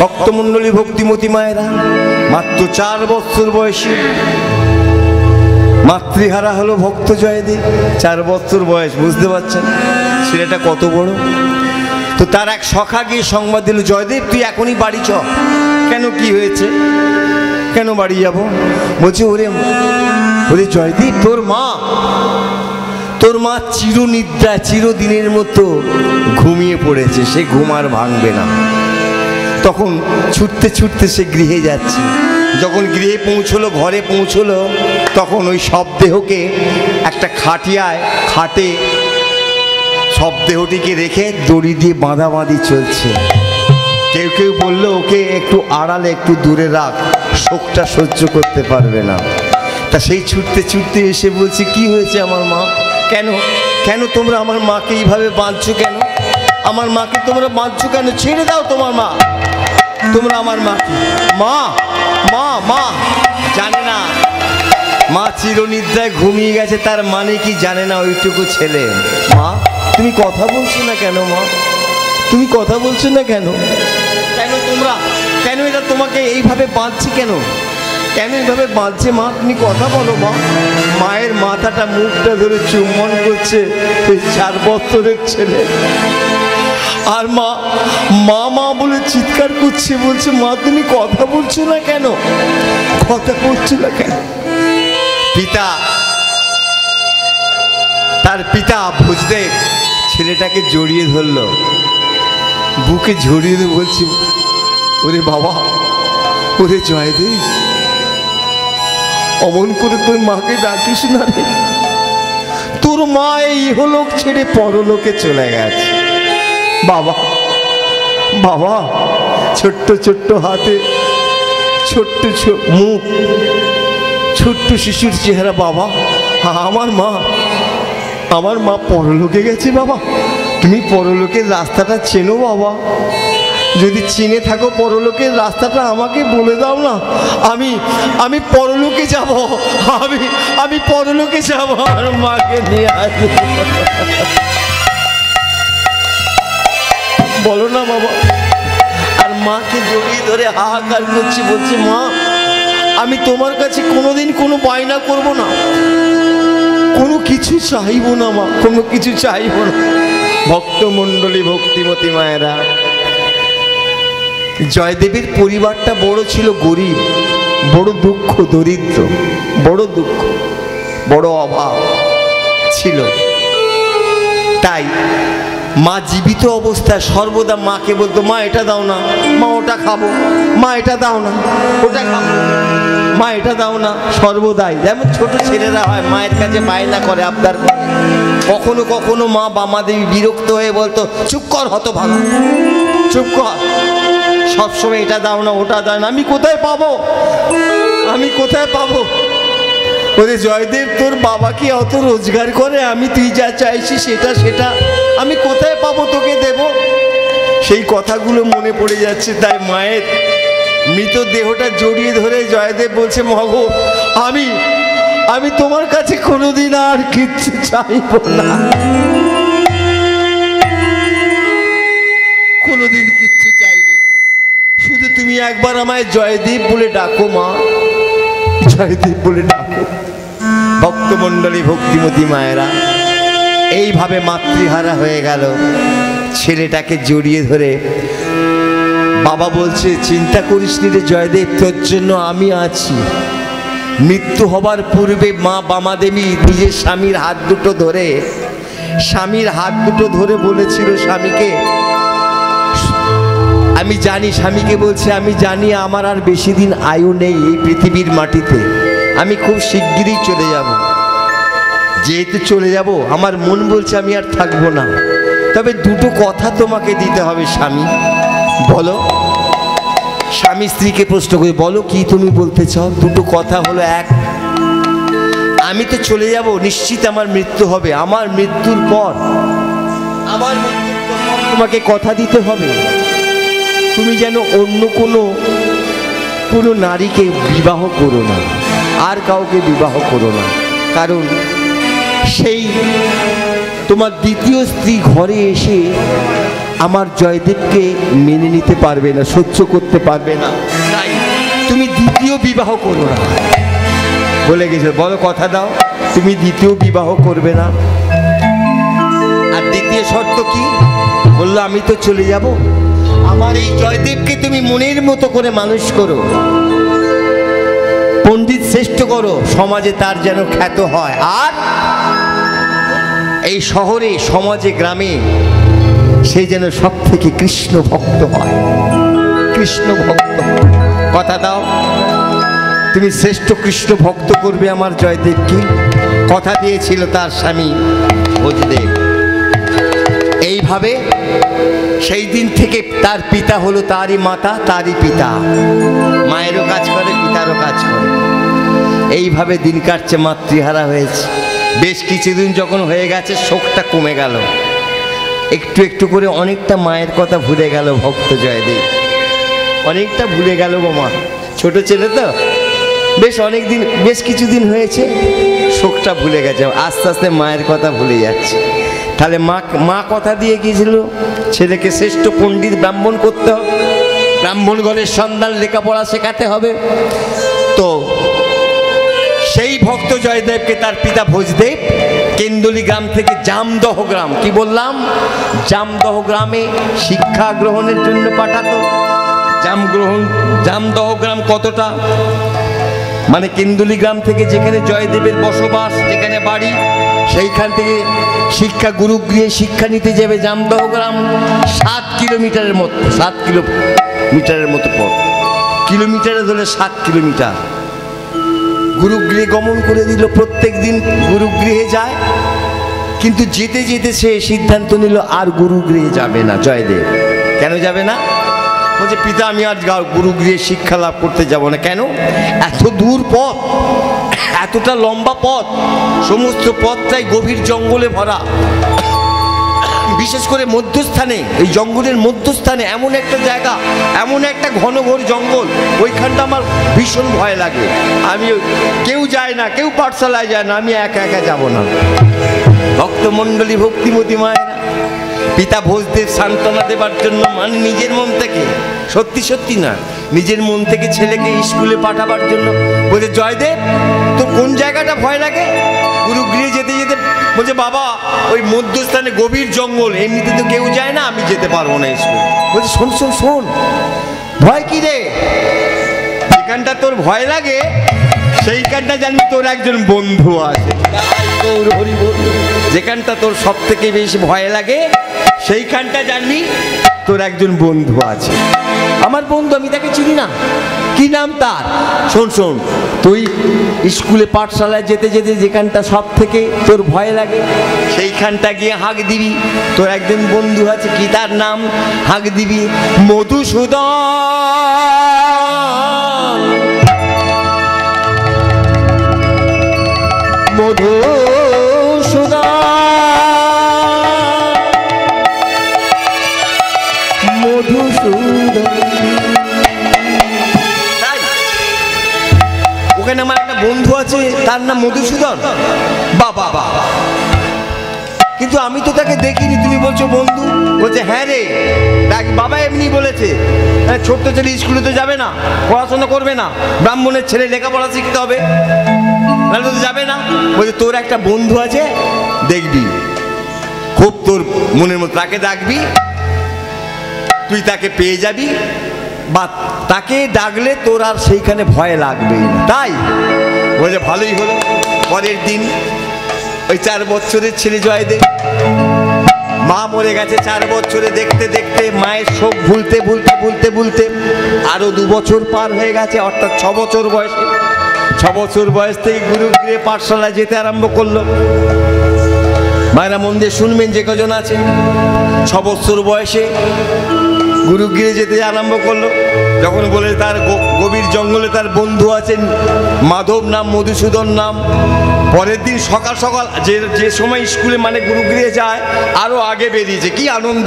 ভক্তমণ্ডলী ভক্তিমতী মায়েরা, মাত্র 4 বছর বয়সে মাতৃহারা হলো ভক্ত জয়দেব। 4 বছর বয়স, বুঝতে পারছেন ছেলেটা কত বড়। তো তার এক সখা গিয়ে সংবাদ দিল, জয়দেব তুই এখনই বাড়ি চ। কেন, কি হয়েছে? কেন বাড়ি যাব? বলছে ওরে জয়দেব তোর মা চিরনিদ্রা, চিরদিনের মতো ঘুমিয়ে পড়েছে, সে ঘুম আর ভাঙবে না। তখন ছুটতে ছুটতে সে গৃহে যাচ্ছে। যখন গৃহে পৌঁছলো, ঘরে পৌঁছলো, তখন ওই শবদেহকে একটা খাটে শবদেহটিকে রেখে দড়ি দিয়ে বাঁধাবাঁধি চলছে। কেউ কেউ বললো ওকে একটু আড়ালে, একটু দূরে রাখ, শোকটা সহ্য করতে পারবে না। তা সেই ছুটতে ছুটতে এসে বলছে, কি হয়েছে আমার মা? কেন তোমরা আমার মাকে এইভাবে বাঁধছো? কেন আমার মাকে তোমরা বাঁধছো? কেন ছেড়ে দাও তোমার মা। তোমরা আমার মাকে মা জানে না, মা চিরনিদ্রায় ঘুমিয়ে গেছে, তার মানে কি জানে না ওইটুকু ছেলে। মা তুমি কথা বলছো না কেন? মা তুমি কথা বলছো না কেন? কেন এটা তোমাকে এইভাবে বাঁধছে? কেন এইভাবে বাঁধছে? মা তুমি কথা বলো। মা মায়ের মাথাটা, মুখটা ধরে চুম্বন করছে এই 4 বছরের ছেলে। আর মা বলে চিৎকার করছে, বলছে মা তুমি কথা বলছো না কেন? তার পিতা ভোজদেব ছেলেটাকে জড়িয়ে ধরলো, বুকে জড়িয়ে দিয়ে বলছি, ওরে বাবা, ওরে জয়দেব, অমন করে তোর মাকে ডাকিস না রে। তোর মা এই ইহলোক ছেড়ে পরলোকে চলে গেছে। বাবা ছোট্ট ছোট্ট হাতে, ছোট্ট মুখ, ছোট্ট শিশুর চেহারা। বাবা আমার মা পরলোকে গেছে। বাবা তুমি পরলোকের রাস্তাটা চেনো? বাবা যদি চিনে থাকো পরলোকের রাস্তাটা আমাকে বলে দাও না, আমি পরলোকে যাব। আমি পরলোকে যাব, আমার মাকে নিয়ে আসবো। বলো না বাবা। আর মাকে জড়িয়ে ধরে হাহাকার করছি, বলছি মা আমি তোমার কাছে কোনোদিন কোনো বায়না করব না, কোনো কিছু চাইব না মা, কোনো কিছু চাইব না। ভক্তমণ্ডলী ভক্তিমতী মায়েরা, জয়দেবের পরিবারটা বড় ছিল গরিব, বড় দুঃখ, দরিদ্র, বড় দুঃখ, বড় অভাব ছিল। তাই মা জীবিত অবস্থায় সর্বদা মাকে বলতো, মা এটা দাও না, মা ওটা খাবো, মা এটা দাও না, ওটা খাবো, মা এটা দাও না। সর্বদাই যেমন ছোট ছেলেরা হয়, মায়ের কাছে বায়না করে, আবদার করে। কখনো কখনো মা বামাদেবী বিরক্ত হয়ে বলতো, চুপ কর হতভাগা, চুপ কর, সবসময় এটা দাও না, ওটা দাও না। আমি কোথায় পাবো? ওরে জয়দেব, তোর বাবা কি অত রোজগার করে? তুই যা চাইছিস সেটা আমি কোথায় পাবো তোকে দেব? সেই কথাগুলো মনে পড়ে যাচ্ছে। তাই মায়ের মৃত দেহটা জড়িয়ে ধরে জয়দেব বলছে, মগো আমি তোমার কাছে কোনোদিন আর কিচ্ছু চাইব না, কোনোদিন কিচ্ছু চাইব না, শুধু তুমি একবার আমায় জয়দেব বলে ডাকো মা, জয়দেব বলে ডাকো। ভক্তমণ্ডলী ভক্তিমতী মায়েরা, এইভাবে মাতৃহারা হয়ে গেল। ছেলেটাকে জড়িয়ে ধরে বাবা বলছে, চিন্তা করিস নি রে জয়দেব, তোর জন্য আমি আছি। মৃত্যু হবার পূর্বে মা বামাদেবী নিজের স্বামীর হাত দুটো ধরে বলেছিল স্বামীকে, আমি জানি, স্বামীকে বলছে, আমি জানি আমার আর বেশি দিন আয়ু নেই এই পৃথিবীর মাটিতে, আমি খুব শিগগিরই চলে যাব। যেহেতু চলে যাব, আমার মন বলছে আমি আর থাকবো না, তবে দুটো কথা তোমাকে দিতে হবে স্বামী। বলো। স্বামী স্ত্রীকে প্রশ্ন করে, বলো কি তুমি বলতে চাও? দুটো কথা হলো, এক, আমি তো চলে যাব, নিশ্চিত আমার মৃত্যু হবে, আমার মৃত্যুর পর তোমাকে কথা দিতে হবে, তুমি যেন অন্য কোনো নারীকে বিবাহ করো না, আর কাউকে বিবাহ করো না। কারণ সেই তোমার দ্বিতীয় স্ত্রী ঘরে এসে আমার জয়দেবকে মেনে নিতে পারবে না, সহ্য করতে পারবে না, তাই তুমি দ্বিতীয় বিবাহ করো না বলে গেছে। বলো কথা দাও, তুমি দ্বিতীয় বিবাহ করবে না। আর দ্বিতীয় শর্ত কি? বললো আমি তো চলে যাব, আমার এই জয়দেবকে তুমি মনের মতো করে মানুষ করো, পণ্ডিত শ্রেষ্ঠ করো, সমাজে তার যেন খ্যাত হয়, আর এই শহরে সমাজে গ্রামে সে যেন সব থেকে কৃষ্ণ ভক্ত হয়, কৃষ্ণ ভক্ত। কথা দাও তুমি শ্রেষ্ঠ কৃষ্ণ ভক্ত করবে আমার জয়দেবকে। কথা দিয়েছিল তার স্বামী ভোজদেব। এইভাবে সেই দিন থেকে তার পিতা হলো তারই মাতা, তারই পিতা, মায়েরও কাজ করে পিতারও কাজ করে। এইভাবে দিন কাটছে, মাতৃহারা হয়েছে। বেশ কিছুদিন যখন হয়ে গেছে, শোকটা কমে গেল, একটু একটু করে অনেকটা মায়ের কথা ভুলে গেল ভক্ত জয়দেব, অনেকটা ভুলে গেল গো মা। ছোট ছেলে তো, বেশ কিছুদিন হয়েছে, শোকটা ভুলে গেছে, আস্তে আস্তে মায়ের কথা ভুলে যাচ্ছে। তাহলে মা কথা দিয়ে গিয়েছিল ছেলেকে শ্রেষ্ঠ পণ্ডিত ব্রাহ্মণ করতে হবে, ব্রাহ্মণ ঘরের সন্তান লেখাপড়া শেখাতে হবে। তো সেই ভক্ত জয়দেবকে তার পিতা ভোজদেব কেন্দুলি গ্রাম থেকে জামদহ গ্রাম, কি বললাম, জামদহ গ্রামে শিক্ষা গ্রহণের জন্য পাঠাতো। জামদহ গ্রাম কতটা, মানে কেন্দুলি গ্রাম থেকে যেখানে জয়দেবের বসবাস, যেখানে বাড়ি, সেইখান থেকে শিক্ষা গুরুগৃহে শিক্ষা নিতে যাবে জামদহ গ্রাম 7 কিলোমিটারের মতো, 7 কিলোমিটারের মতো পথ, কিলোমিটারে ধরে 7 কিলোমিটার। গুরুগৃহে গমন করে দিল, প্রত্যেক দিন গুরুগৃহে যায়, কিন্তু যেতে যেতে সে সিদ্ধান্ত নিল আর গুরুগৃহে যাবে না জয়দেব। কেন যাবে না? বলছে পিতা আমি আর গুরুগৃহে শিক্ষা লাভ করতে যাব না। কেন? এত দূর পথ, এতটা লম্বা পথ, সমস্ত পথটাই গভীর জঙ্গলে ভরা, বিশেষ করে মধ্যস্থানে, এই জঙ্গলের মধ্যস্থানে এমন একটা জায়গা, এমন একটা ঘনঘোর জঙ্গল, ওইখানটা আমার ভীষণ ভয় লাগে। আমি, কেউ যায় না, কেউ পাঠশালায় যায় না, আমি একা একা যাব না। ভক্তমণ্ডলী, ভক্তিমতী মায়েরা পিতা ভোজদেব সান্ত্বনা দেবার জন্য, মানে নিজের মন থেকে, সত্যি সত্যি না, নিজের মন থেকে ছেলেকে স্কুলে পাঠাবার জন্য বলছে জয়দেব তোর কোন জায়গাটা ভয় লাগে? গুরুগৃহে যেতে যেতে বলছে বাবা ওই মধ্যস্থানে গভীর জঙ্গল, এমনিতে তো কেউ যায় না, আমি যেতে পারবো না স্কুলে। বলছে শোন শোন শোন, ভয় কি রে? যেখানটা তোর ভয় লাগে সেইখানটা জানি তোর একজন বন্ধু আছে। যেখানটা তোর সব থেকে বেশি ভয় লাগে সেইখানটা জানবি তোর একজন বন্ধু আছে। আমার বন্ধু, আমি তাকে চিনি না, কি নাম তার? শোন শোন, তুই স্কুলে পাঠশালায় যেতে যেতে যেখানটা সব থেকে তোর ভয় লাগে সেইখানটা গিয়ে হাঁক দিবি, তোর একজন বন্ধু আছে, কি তার নাম? হাঁক দিবি মধুসূদন, মধুসূদন, মধুসূদন। ওখানে আমার একটা বন্ধু আছে, তার নাম মধুসূদন। বাবা বাবা, কিন্তু আমি তো তাকে দেখিনি, তুমি বলছো বন্ধু? বলছে হ্যাঁ রে, বাবা এমনি বলেছে, ছোট্ট ছেলে স্কুলে তো যাবে না, পড়াশোনা করবে না, ব্রাহ্মণের ছেলে লেখাপড়া শিখতে হবে, নাহলে তো যাবে না। বলছে তোর একটা বন্ধু আছে, দেখবি খুব তোর মনের মতো, তাকে ডাকবি, তুই তাকে পেয়ে যাবি, বা তাকে ডাকলে তোর আর সেইখানে ভয় লাগবেই না। তাই বলছে ভালোই হলো। পরের দিন ওই 4 বছরের ছেলে জয়দেব, মা মরে গেছে 4 বছরে, দেখতে দেখতে মায়ের শোক ভুলতে ভুলতে ভুলতে ভুলতে আরো 2 বছর পার হয়ে গেছে, অর্থাৎ 6 বছর বয়সে, 6 বছর বয়স থেকে গুরুগৃহে পাঠশালায় যেতে আরম্ভ করলো। মায়েরা মন দিয়ে শুনবেন যে কজন আছে, 6 বছর বয়সে গুরুগৃহে যেতে আরম্ভ করলো। যখন বলে তার গভীর জঙ্গলে তার বন্ধু আছেন, মাধব নাম, মধুসূদন নাম। পরের দিন সকাল সকাল যে সময় স্কুলে মানে গুরুগৃহে যায়, আরও আগে বেরিয়েছে, কি আনন্দ,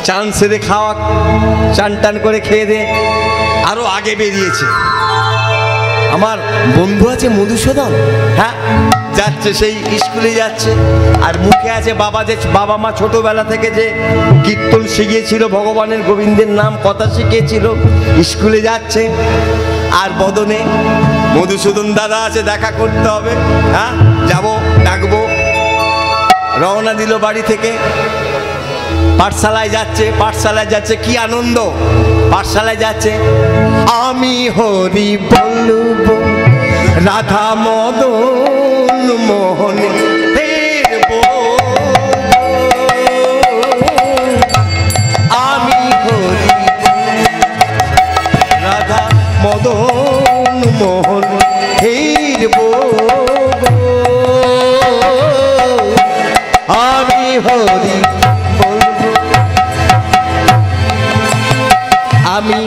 চান সেরে খাওয়া, চান টান করে খেয়ে দে আরও আগে বেরিয়েছে। আমার বন্ধু আছে মধুসূদন, হ্যাঁ যাচ্ছে, সেই স্কুলে যাচ্ছে, আর মুখে আছে বাবা মা ছোটবেলা থেকে যে কীর্তন শিখিয়েছিল, ভগবানের গোবিন্দের নাম কথা শিখিয়েছিল, স্কুলে যাচ্ছে, আর বদনে মধুসূদন দাদা আছে, দেখা করতে হবে, হ্যাঁ যাবো, ডাকবো। রওনা দিল বাড়ি থেকে, পাঠশালায় যাচ্ছে, কি আনন্দ, পাঠশালায় যাচ্ছে। আমি হরি বলবো রাধা মদন মোহন ফেরবো, আমি হরি রাধা মদন মোহন ফেরবো, আমি হরি বলবো, আমি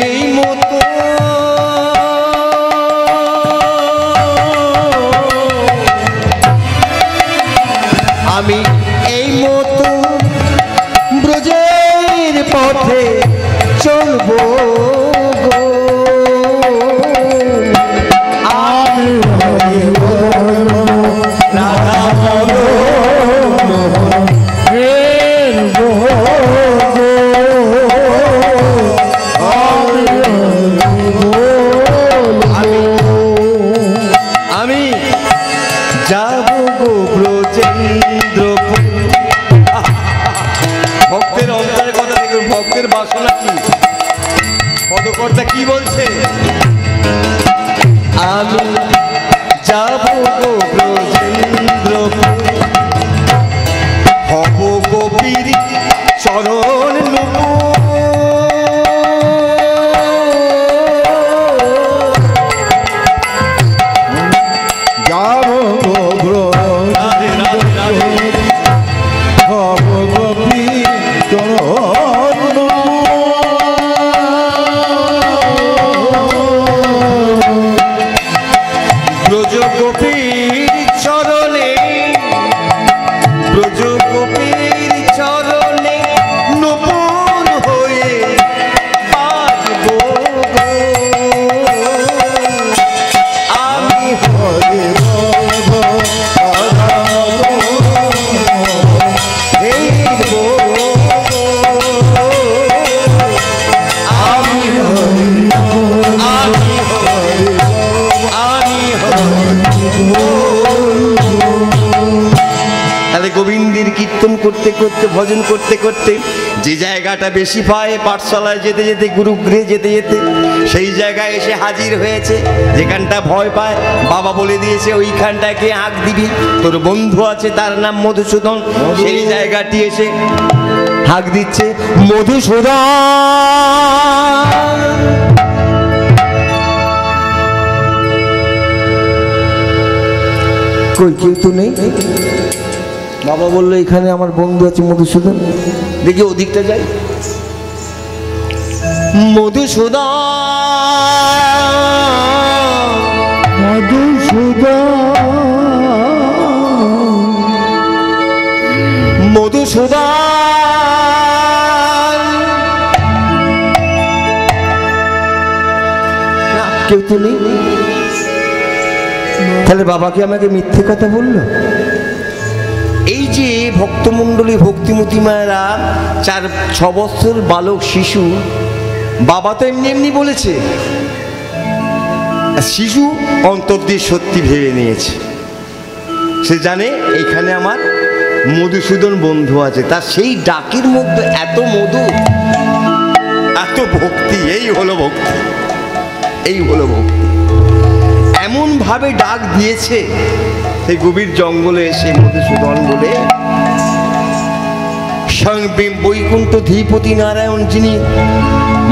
এই মতো আমি এই মতো ব্রজের পথে চলবো গো, আমি রাধা আমি যাব গো ব্রজেন্দ্রপুর। ভক্তের অন্তরের কথা দেখুন, ভক্তের বাসনা কি, পদকর্তা কি বলছে, আমি যাব গো ব্রজেন্দ্রপুর, হব গোপীর চরণ নূপুর, গোবিন্দের কীর্তন করতে করতে, ভজন করতে করতে যে জায়গাটা বেশি পায়, পাঠশালায় যেতে যেতে, গুরুগৃহে যেতে যেতে, সেই জায়গায় এসে হাজির হয়েছে। যেখানটা ভয় পায় বাবা বলে দিয়েছে ওইখানটাকে আঁক দিবি, তোর বন্ধু আছে তার নাম মধুসূদন, সেই জায়গাটি এসে হাঁক দিচ্ছে, মধুসূদন কই, কেউ তো নেই। বাবা বললো এখানে আমার বন্ধু আছে মধুসূদন, দেখি ওদিকটা যাই। মধুসূদন মধুসূদন মধুসূদন, কেউ তো নেই। তাহলে বাবাকে আমাকে মিথ্যে কথা বললো। এই যে ভক্তমণ্ডলী, ভক্তিমতী মায়েরা, 4-6 বছর বালক শিশু, বাবা তো এমনি এমনি বলেছে, শিশু অন্তর দিয়ে সত্যি ভেবে নিয়েছে, সে জানে এইখানে আমার মধুসূদন বন্ধু আছে, তার সেই ডাকের মধ্যে এত মধু, এত ভক্তি, এই হলো ভক্তি, এই হলো ভক্তি। এমন ভাবে ডাক দিয়েছে, সেই গভীর জঙ্গলে এসে মধুসূদন বলে, স্বয়ং বৈকুণ্ঠ ধীপতি নারায়ণ, যিনি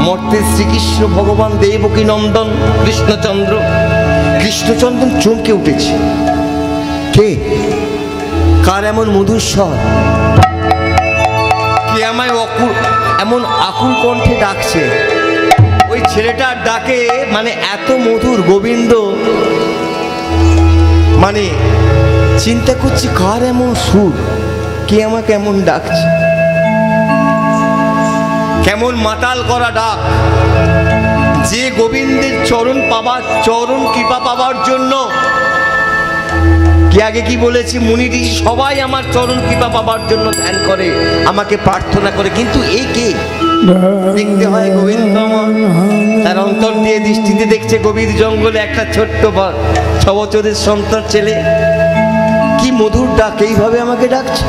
মর্তে শ্রীকৃষ্ণ ভগবান দেবকী নন্দন কৃষ্ণচন্দ্র চমকে উঠেছে। কে, কার এমন মধুর স্বর, কে আমায় এমন আকুল কণ্ঠে ডাকছে। ওই ছেলেটার ডাকে মানে এত মধুর, গোবিন্দ মানে চিন্তা করছি কার এমন সুর, কে আমাকে এমন ডাকছে, কেমন মাতাল করা ডাক, যে গোবিন্দের চরণ কৃপা পাবার জন্য, কি আগে কি বলেছি, মুনি ঋষি সবাই আমার চরণ কৃপা পাবার জন্য ধ্যান করে, আমাকে প্রার্থনা করে, কিন্তু এই কে দেখতে হয় গোবিন্দ আমার। তার অন্তর দিয়ে দৃষ্টিতে দেখছে গভীর জঙ্গলে একটা ছোট্ট 6 বছরের সন্তান ছেলে, কি মধুর ডাক, এইভাবে আমাকে ডাকছে,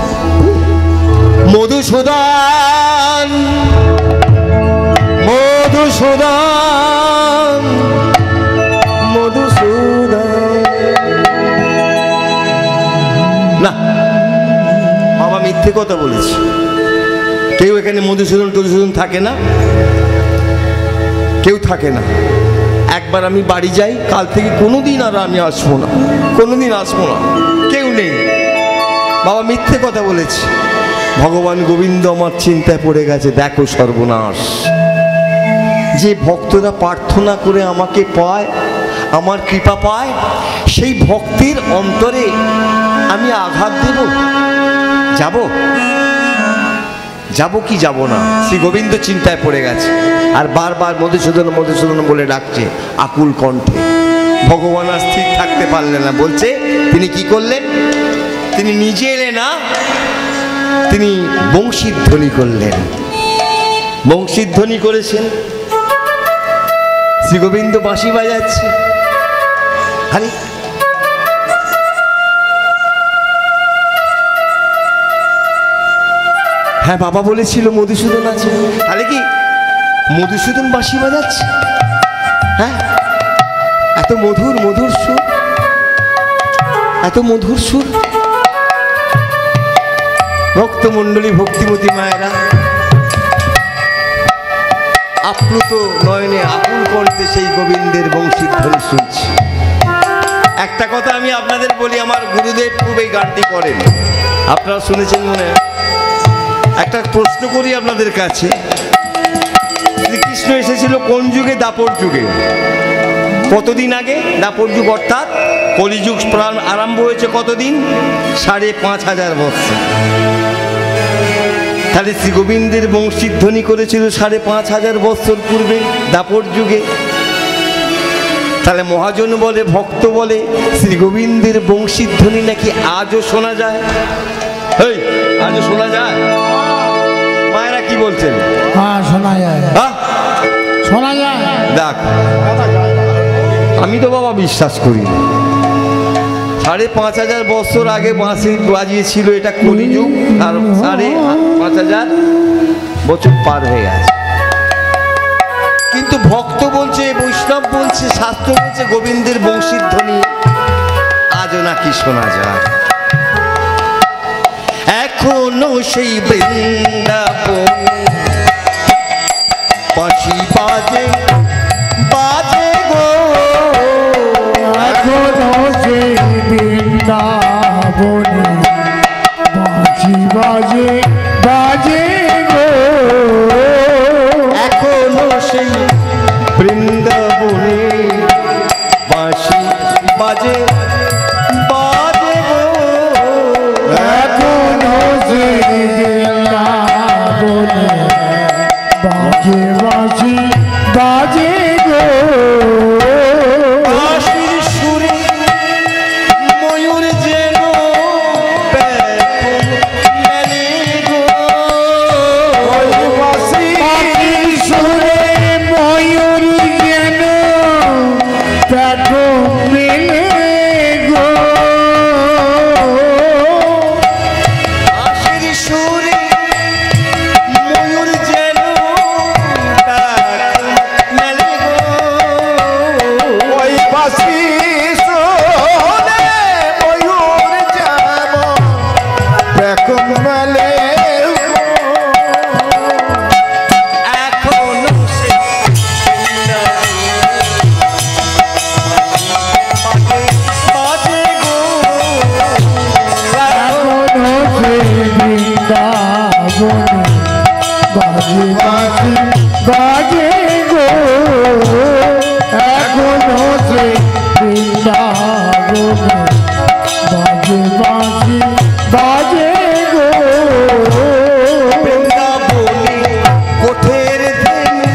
মধুসূদন মধুসূদন মধুসূদন। না বাবা, মিথ্যে কথা বলেছি, কেউ এখানে মধুসূদন থাকে না, কেউ থাকে না। একবার আমি বাড়ি যাই, কাল থেকে কোনোদিন আর আমি আসবো না, কোনোদিন আসবো না, কেউ নেই। বাবা মিথ্যে কথা বলেছি। ভগবান গোবিন্দ আমার চিন্তায় পড়ে গেছে, দেখো সর্বনাশ, যে ভক্তরা প্রার্থনা করে আমাকে পায়, আমার কৃপা পায়, সেই ভক্তির অন্তরে আমি আঘাত দেব? যাব কি যাব না? শ্রী গোবিন্দ চিন্তায় পড়ে গেছে, আর বারবার মধুসূদন মধুসূদন বলে ডাকছে আকুল কণ্ঠে। ভগবান আর স্থির থাকতে পারলেন না, বলছে, তিনি কি করলেন, তিনি নিজে এলেন না, তিনি বংশীর ধ্বনি করলেন। বংশীর ধ্বনি করেছেন, শ্রী গোবিন্দ বাঁশি বাজাচ্ছে। আরে হ্যাঁ, বাবা বলেছিল মধুসূদন আছে, তাহলে কি মধুসূদন বাঁশি বাজাচ্ছে? হ্যাঁ, এত মধুর মধুর সুর, এত মধুর সুর। ভক্তমণ্ডলী, ভক্তিমতী মায়েরা আপ্লুত নয়নে আকুল কণ্ঠে সেই গোবিন্দের বংশীর ধ্বনি শুনছে। একটা কথা আমি আপনাদের বলি, আমার গুরুদেব খুব এই গানটি করেন, আপনারা শুনেছেন মনে হয়। একটা প্রশ্ন করি আপনাদের কাছে, শ্রীকৃষ্ণ এসেছিল কোন যুগে? দাপর যুগে। কতদিন আগে? দাপর যুগ, অর্থাৎ কলিযুগ প্রাণ আরম্ভ হয়েছে কতদিন? 5,500 বছর। তাহলে শ্রী গোবিন্দের বংশীর ধ্বনি করেছিল 5,500 বছর পূর্বে, দাপর যুগে। তাহলে মহাজন বলে, ভক্ত বলে, শ্রী গোবিন্দের বংশীর ধ্বনি নাকি আজও শোনা যায়। এই আজও শোনা যায়? মায়েরা কি বলছেন? হ্যাঁ, শোনা যায়। শোনা যায়। দেখ, আমি তো বাবা বিশ্বাস করি না। 5,500 বছর আগে বাঁশি বাজিয়েছিল, এটা কলিযুগ, আর 5,500 বছর পার হয়ে গেছে। কিন্তু ভক্ত বলছে, বৈষ্ণব বলছে, শাস্ত্র বলছে গোবিন্দের বংশীর ধ্বনি আজও নাকি শোনা যায়। এখনো সেই বৃন্দাবন বাঁশি বাজে বাজে গো, এখনো সেই বৃন্দাবনে বাঁশি বাজে বাজে গো, এখনো সেই বৃন্দাবনে বাঁশি বাজে বাজে গো, এখনো সেই বৃন্দাবনে বাজে বাঁশি বাজে গো, বাঁশির সুরে ময়ূর যেন পেখম মেলে গো, বাঁশির সুরে ময়ূর যেন পেখম মেলে গো, বাঁশির সুরে ময়ূর যেন পেখম মেলে গো, ওই বাঁশির সুরে ময়ূর যেন পেখম মেলে গো, এখনো সে বাজে গো, এখনো সেই বৃন্দাবনে বাজে বাঁশি বাজে গো, এখনো সেই বৃন্দাবনে বাজে বাঁশি বাজে গো, বৃন্দাবনে কোঠের ধেনু,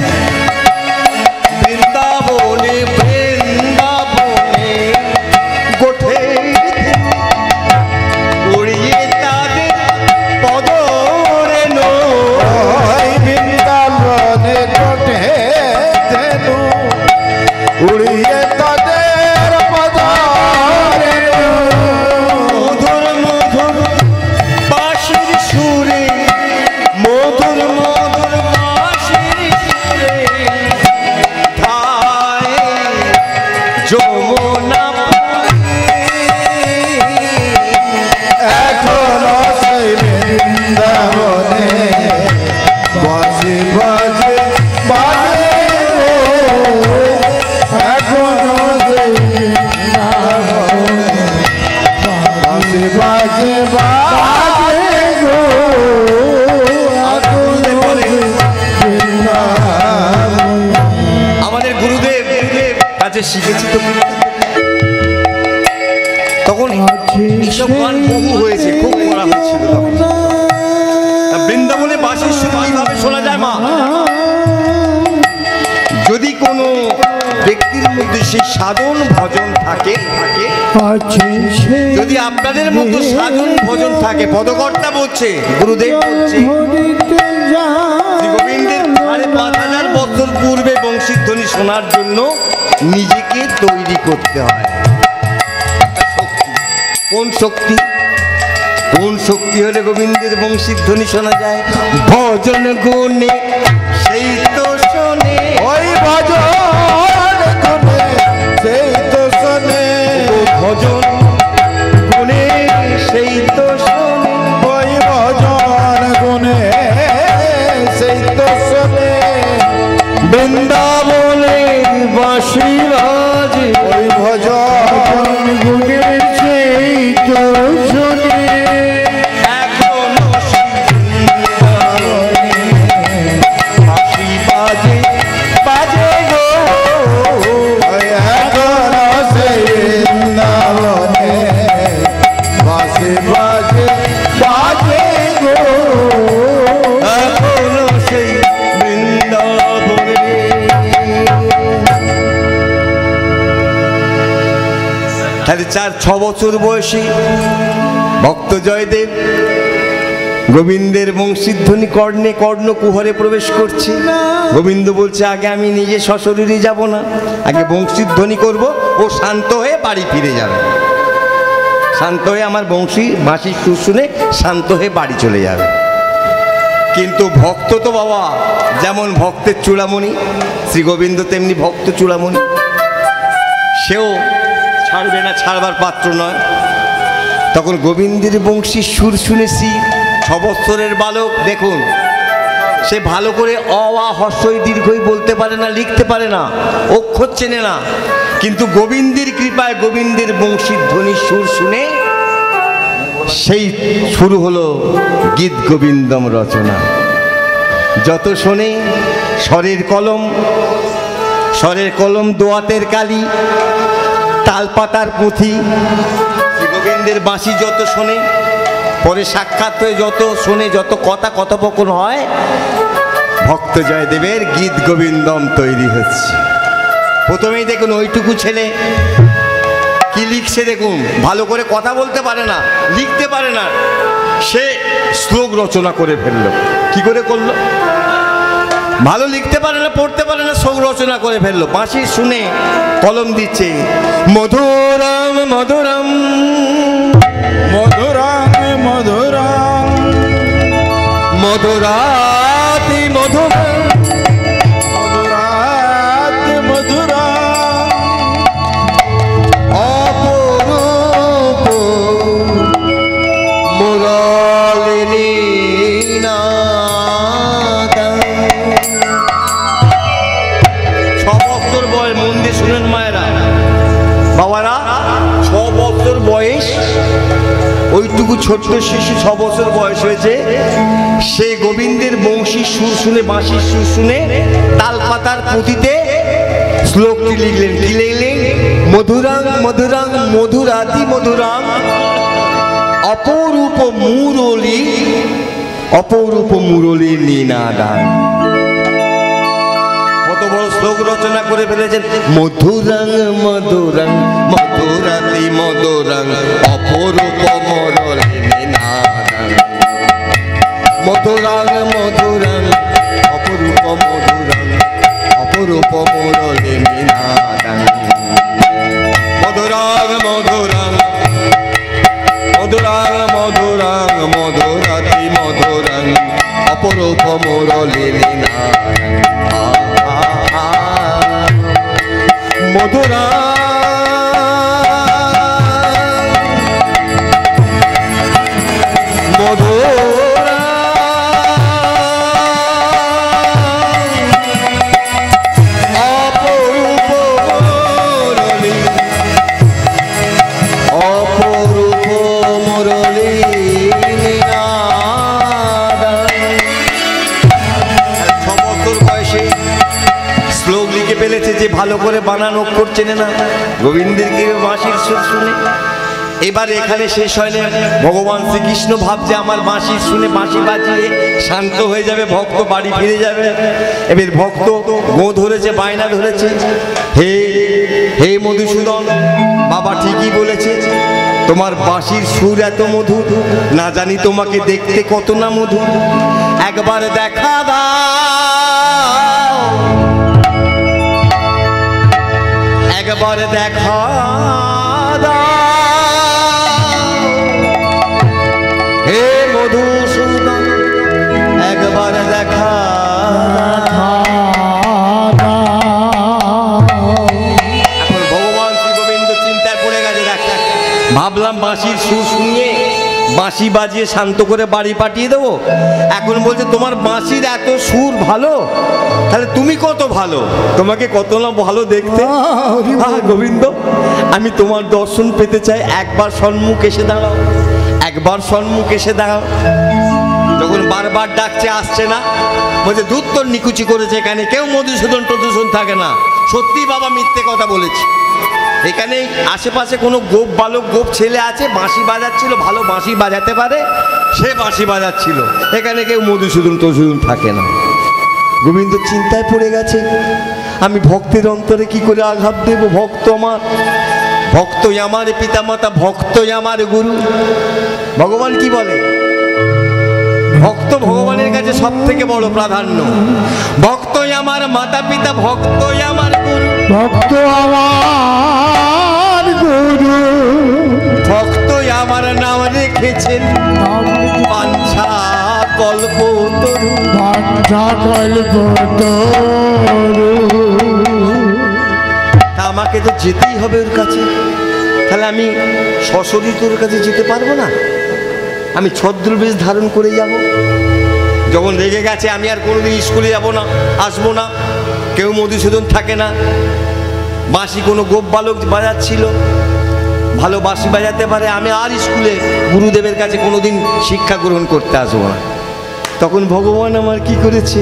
বৃন্দা বাজে বাজে এখনো সেই বাজে বাজে বাজে গো আমাদের গুরুদেব কাছে শিখেছি তো, তখন এইসব গান বহু হয়েছে, খুব করা হয়েছিল তখন। বৃন্দাবনে বাঁশির সুর এইভাবে শোনা যায় মা। যদি কোনো ব্যক্তির মধ্যে সেই সাধন ভজন থাকে, যদি আপনাদের মধ্যে সাধন ভজন থাকে, পদকর্তা বলছে, গুরুদেব বলছে, শ্রী গোবিন্দের ৫,৫০০ বছর পূর্বে বংশীধ্বনি শোনার জন্য নিজেকে তৈরি করতে হয়। কোন শক্তি, কোন শক্তি হলে গোবিন্দের বংশীধ্বনি শোনা যায়? ভজন গুণে সেই তো শোনে, ওই ভজন গুণে সেই তো শোনে, ভজন গুণে সেই তো শোনে, ওই ভজন গুণে সেই তো শোনে, বৃন্দাবনে বাঁশি বাজে, ওই ভজন গুণে সেই তো শোনে, এখনো বাঁশি বাজে বাজে গো, ওই এখনো সেই বৃন্দাবনে বাঁশি বাজে বাজে গো, এখনো সেই বৃন্দাবনে। তাহলে 4-6 বছর বয়সী ভক্ত জয়দেব গোবিন্দের বংশীধ্বনি কর্ণে কর্ণ কুহরে প্রবেশ করছে। গোবিন্দ বলছে, আগে আমি নিজে সশরীরে যাব না, আগে বংশীধ্বনি করব, ও শান্ত হয়ে বাড়ি ফিরে যাবে, শান্ত হয়ে আমার বংশী বাঁশির সুর শুনে শান্ত হয়ে বাড়ি চলে যাবে। কিন্তু ভক্ত তো বাবা যেমন ভক্তের চূড়ামণি, শ্রী গোবিন্দ তেমনি ভক্ত চূড়ামণি, সেও ছাড়বে না, ছাড়বার পাত্র নয়। তখন গোবিন্দের বংশীর সুর শুনেছি, 6 বৎসরের বালক, দেখুন সে ভালো করে অ আ হ্রস্বই দীর্ঘই বলতে পারে না, লিখতে পারে না, অক্ষর চেনে না, কিন্তু গোবিন্দের কৃপায় গোবিন্দের বংশীর ধ্বনির সুর শুনে সেই শুরু হলো গীত গোবিন্দম রচনা। যত শোনে স্বরের কলম, দোয়াতের কালি, তালপাতার পুঁথি, শ্রী গোবিন্দের বাঁশি যত শোনে, পরে সাক্ষাৎ হয়ে যত শোনে, যত কথোপকথন হয়, ভক্ত জয়দেবের গীত গোবিন্দম তৈরি হচ্ছে। প্রথমেই দেখুন ওইটুকু ছেলে কি লিখছে, দেখুন ভালো করে কথা বলতে পারে না, লিখতে পারে না, সে শ্লোক রচনা করে ফেললো। কি করে করলো? ভালো লিখতে পারে না, পড়তে পারে না, শ্লোক রচনা করে ফেললো। বাঁশি শুনে কলম দিচ্ছে, মধুরম মধুরম মধুরাং মধুরাং মধুরাতি মধুরম মধুরাত মধুরাং অপরূপ মুরলিনী নাদম। 6 বছর বয়স, মন দিয়ে শুনেন মায়েরা বাবারা, 6 বছর বয়স, ওইটুকু ছোট্ট শিশু 6 বছর বয়স হয়েছে, সে গোবিন্দের বংশীর সুর শুনে, বাঁশির সুর শুনে, তালপাতার পুঁথিতে শ্লোকটি লিখলেন। কি লিখলেন? মধুরাং মধুরাং মধুরাতি মধুরাং অপরূপ মুরলী নীনাদান। কত বড় শ্লোক রচনা করে ফেলেছেন। মধুরাং মধুরাং মধুরাতি মধুরাং অপরূপ মুরলী নীনাদান। মধুরাং মধুরাং অপরূপ মধুরাং অপরূপ মুরলী নীনাদান। মধুরাং মধুরাং মধুরাং মধুরাং মধুরাতি মধুরাং অপরূপ মুরলী নীনাদান। মধুরাং মধুরাং ফেলেছে যে ভালো করে বানানো করছে না গোবিন্দের কি বাঁশির সুর শুনে। এবার এখানে শেষ হয় না, ভগবান শ্রীকৃষ্ণ ভাবছে আমার বাঁশি শুনে বাঁশি বাজিয়ে শান্ত হয়ে যাবে, ভক্ত বাড়ি ফিরে যাবে। এবার ভক্ত গো ধরেছে, বায়না ধরেছে, হে হে মধুসূদন, বাবা ঠিকই বলেছে, তোমার বাঁশির সুর এত মধুর, না জানি তোমাকে দেখতে কত না মধুর, একবার দেখা দাও, একবার দেখা দাও, হে মধুসূদন একবার দেখা। এখন ভগবান শ্রী গোবিন্দ চিন্তায় পড়ে গেছে, দেখ ভাবলাম বাঁশির সুর শুনিয়ে বাঁশি বাজিয়ে শান্ত করে বাড়ি পাঠিয়ে দেবো, এখন বলছে তোমার বাঁশির এত সুর ভালো, তাহলে তুমি কত ভালো, তোমাকে কত না ভালো দেখতে। গোবিন্দ আমি তোমার দর্শন পেতে চাই, একবার সম্মুখ এসে দাঁড়াও, একবার সম্মুখ এসে দাঁড়াও। যখন বারবার ডাকছে আসছে না, বলছে দুধ তোর নিকুচি করেছে, এখানে কেউ মধুসূদন টধুসূদন থাকে না। সত্যি বাবা মিথ্যে কথা বলেছি, এখানে আশেপাশে কোনো গোপ বালক গোপ ছেলে আছে, বাঁশি বাজাচ্ছিল, ভালো বাঁশি বাজাতে পারে, সে বাঁশি বাজাচ্ছিল, এখানে কেউ মধুসূদন টধুসূদন থাকে না। গোবিন্দ চিন্তায় পড়ে গেছে, আমি ভক্তের অন্তরে কি করে আঘাত দেব, ভক্ত আমার, ভক্তই আমার পিতামাতা, ভক্তই আমার গুরু। ভগবান কি বলে, ভক্ত ভগবানের কাছে সব থেকে বড় প্রাধান্য, ভক্তই আমার মাতা পিতা, ভক্তই আমার গুরু, ভক্ত আমার গুরু, ভক্তই আমার নাম রেখেছেন বাঞ্ছা কল্পতরু, বাঞ্ছা কল্পতরু। তা আমাকে তো যেতেই হবে ওর কাছে, তাহলে আমি সশরীর তোর কাছে যেতে পারবো না, আমি ছদ্রবেশ ধারণ করে যাব। যখন রেগে গেছে আমি আর কোনোদিন স্কুলে যাব না, আসবো না, কেউ মধুসূদন থাকে না, বাঁশি কোনো গোপ বালক বাজাচ্ছিল, ভালো বাঁশি বাজাতে পারে, আমি আর স্কুলে গুরুদেবের কাছে কোনোদিন শিক্ষা গ্রহণ করতে আসবো না। তখন ভগবান আমার কি করেছে,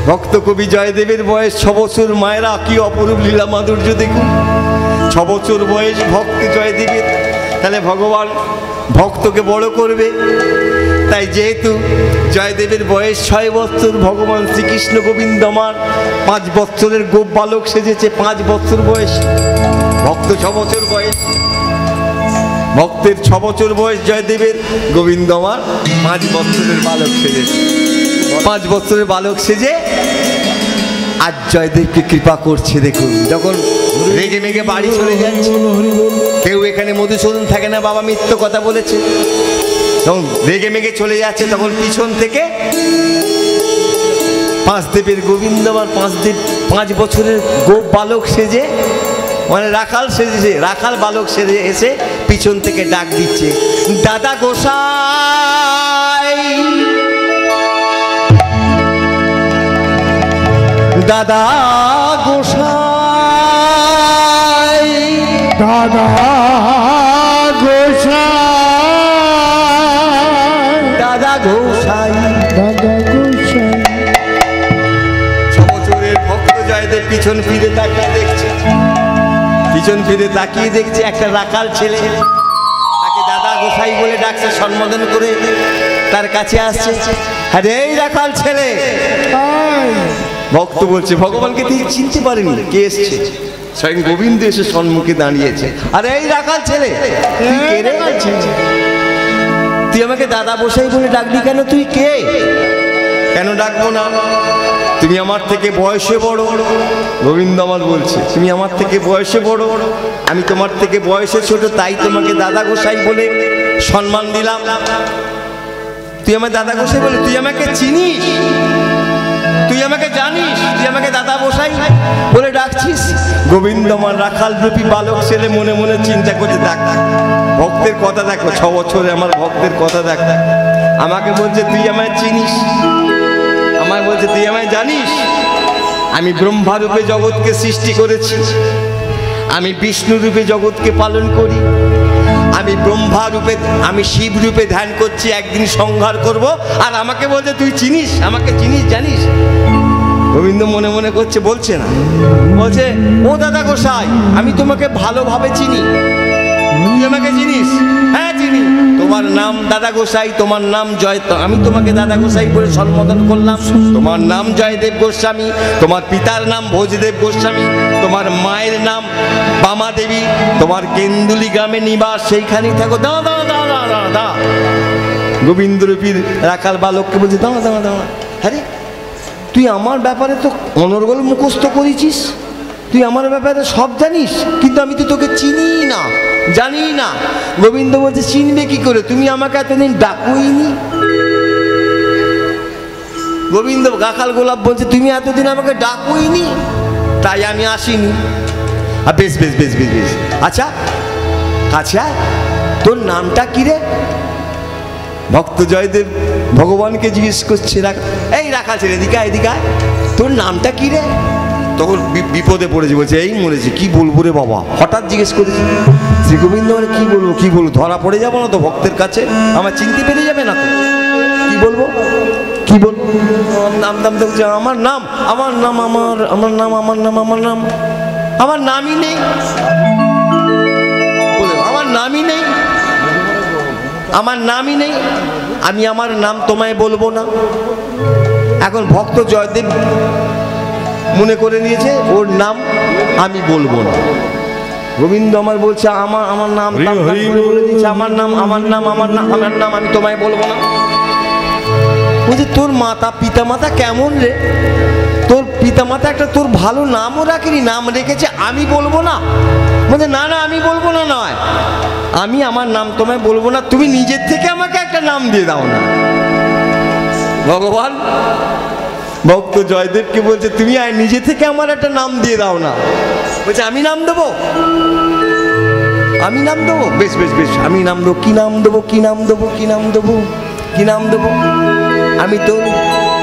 ভক্ত কবি জয়দেবের বয়স 6 বছর, মায়েরা কি অপরূপ লীলা মাধুর্য দেখুন, 6 বছর বয়স ভক্ত জয়দেবের, তাহলে ভগবান ভক্তকে বড় করবে। তাই যেহেতু জয়দেবের বয়স 6 বছর, ভগবান শ্রীকৃষ্ণ গোবিন্দ আমার 5 বছরের গোপ বালক সেজেছে, 5 বছর বয়স, ভক্ত 6 বছর বয়স, ভক্তের 6 বছর বয়স জয়দেবের, গোবিন্দ আমার 5 বছরের বালক সেজেছে, 5 বছরের বালক সেজে আজ জয়দেবকে কৃপা করছে। দেখুন যখন রেগে মেগে বাড়ি চলে যাচ্ছে, কেউ এখানে মধুসূদন থাকে না, বাবা মিথ্য কথা বলেছে, তখন রেগে মেগে চলে যাচ্ছে, তখন পিছন থেকে 5 দেবের গোবিন্দ আমার 5 বছরের গোপ বালক সেজে, মানে রাখাল সেজেছে, রাখাল বালক সেজে এসে পিছন থেকে ডাক দিচ্ছে, দাদা গোসাই, দাদা গোসাই, দাদা গোসাই, দাদা গোসাই, দাদা গোসাই। 6 বছরের ভক্ত জয়দেব পিছন ফিরে তাকিয়ে দেখছে, পিছন ফিরে তাকিয়ে দেখছে একটা রাখাল ছেলে তাকে দাদা গোসাই বলে ডাকছে, সম্বোধন করে তার কাছে আসছে, আরে এই রাখাল ছেলে। ভক্ত বলছে ভগবানকে তিনি চিনতে পারেনি, কে এসছে, স্বয়ং গোবিন্দ এসে সম্মুখে দাঁড়িয়েছে, আরে এই রাখাল ছেলে, তুই কে রে? তুই আমাকে দাদা গোসাই বলে ডাকলি কেন, তুই কে? কেন ডাকবো না, তুমি আমার থেকে বয়সে বড়। গোবিন্দ আমার বলছে তুমি আমার থেকে বয়সে বড়, আমি তোমার থেকে বয়সে ছোট, তাই তোমাকে দাদা গোসাই বলে সম্মান দিলাম। তুই আমার দাদা গোসাই বলে, তুই আমাকে চিনিস, তুই আমাকে জানিস, তুই আমাকে দাদা গোসাই বলে ডাকছিস? গোবিন্দ আমার রাখাল রূপী বালক ছেলে মনে মনে চিন্তা করছে, দেখ ভক্তের কথা দেখো, 6 বছরে আমার ভক্তের কথা দেখ, আমাকে বলছে তুই আমায় চিনিস, আমায় বলছে তুই আমায় জানিস, আমি ব্রহ্মা রূপে জগৎকে সৃষ্টি করেছি, আমি বিষ্ণু রূপে জগৎকে পালন করি, আমি ব্রহ্মা রূপে, আমি শিব রূপে ধ্যান করছি, একদিন সংহার করব, আর আমাকে বলছে তুই চিনিস, আমাকে চিনিস জানিস? গোবিন্দ মনে মনে করছে, বলছে না, বলছে ও দাদা গোসাই, আমি তোমাকে ভালোভাবে চিনি। তুই আমাকে চিনিস? হ্যাঁ চিনি। তোমার নাম দাদা গোসাই, তোমার নাম জয়, আমি তোমাকে দাদা গোসাই বলে সম্বোধন করলাম। তোমার নাম জয়দেব গোস্বামী, তোমার পিতার নাম ভোজদেব গোস্বামী, তোমার মায়ের নাম বামা দেবী, তোমার কেন্দুলি গ্রামে নিবাস, সেইখানেই থাকো। দাঁড়া দাঁড়া দাঁড়া দাঁড়া দাঁড়া দাঁড়া। গোবিন্দ রূপীর রাখাল বালককে বলছে, দাঁড়া দাঁড়া দাঁড়া। আরে তুই আমার ব্যাপারে তো অনর্গল মুখস্থ করেছিস, তুই আমার ব্যাপারে সব জানিস, কিন্তু আমি তো তোকে চিনি না, জানি না। গোবিন্দ বলছে, চিনবে কি করে? তুমি আমাকে এতদিন ডাকুইনি। গোবিন্দ রাখাল গোলাপ বলছে, তুমি এতদিন আমাকে ডাকুইনি, তাই আমি আসিনি। বেশ বেশ বেশ বেশ বেশ, আচ্ছা আচ্ছা, তোর নামটা কি রে? ভক্ত জয়দেব ভগবানকে জিজ্ঞেস করছে, এই রাখা ছেলে এদিকে এদিকে, তোর নামটা কি রে? তখন বিপদে পড়েছে, বলছে এই মরেছে, কি বলবো রে বাবা, হঠাৎ জিজ্ঞেস করেছি। শ্রী গোবিন্দ বলে, কি বলবো কি বলবো, ধরা পড়ে যাবো না তো ভক্তের কাছে, আমার চিনতে পেরে যাবে না তো, কি বলবো কি বলবো? নাম দাম দেখছে, আমার নাম আমার নাম আমার আমার নাম আমার নাম আমার নাম আমার নামই নেই, আমার নামই নেই, আমার নামই নেই, আমি আমার নাম তোমায় বলবো না। এখন ভক্ত জয়দেব মনে করে নিয়েছে ওর নাম আমি বলবো না। গোবিন্দ আমার বলছে, আমার আমার নাম বলে দিচ্ছে, আমার নাম আমার নাম আমার নাম আমার নাম আমি তোমায় বলবো না। বলছে, তোর মাতা পিতা মাতা কেমন রে? তোর পিতা মাতা একটা তোর ভালো নামও রাখেনি, নাম রেখেছে আমি বলবো না। বলছে, না না আমি বলবো না, নয় আমি আমার নাম তোমায় বলবো না, তুমি নিজের থেকে আমাকে একটা নাম দিয়ে দাও না। ভগবান ভক্ত জয়দেবকে বলছে, তুমি নিজে থেকে আমার একটা নাম দিয়ে দাও না। বলছে, আমি নাম দেবো, আমি নাম দেবো, বেশ বেশ বেশ, আমি নাম দেবো। কি নাম দেবো কি নাম দেবো কি নাম দেবো কি নাম দেবো? আমি তো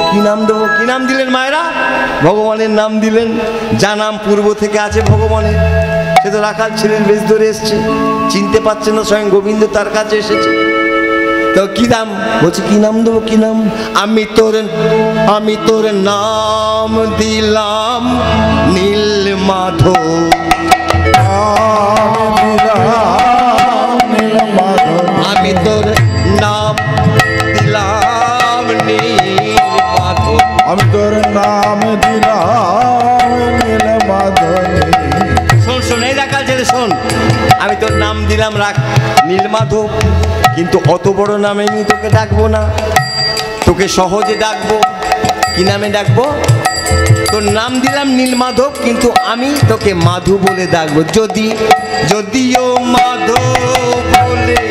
কি নাম দেবো? কি নাম দিলেন মায়েরা? ভগবানের নাম দিলেন, যা নাম পূর্ব থেকে আছে ভগবানের। সে তো রাখাল ছেলের বেশ ধরে এসছে, চিনতে পারছে না, স্বয়ং গোবিন্দ তার কাছে এসেছে। তো কি নাম? বলছে, কি নাম দেবো কি নাম? আমি তোর নাম দিলাম নীল মাধব, আমি তোর নাম দিলাম নীল মাধব, আমি তোর নাম দিলাম নীল মাধব। শোন শোন, এই রাখাল ছেলে শোন, আমি তোর নাম দিলাম নীল মাধব, কিন্তু অত বড় নামে আমি তোকে ডাকবো না, তোকে সহজে ডাকবো। কি নামে ডাকবো? তোর নাম দিলাম নীল মাধব, কিন্তু আমি তোকে মাধু বলে ডাকবো। যদিও মাধব বলে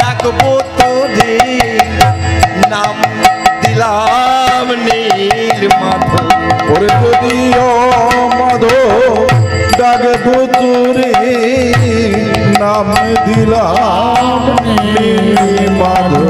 ডাকবো তোরে, নাম দিলাম নীল মাধব। ওরে যদিও মাধব ডাকবো তোরে, নাম দিলাম নীল মাধব।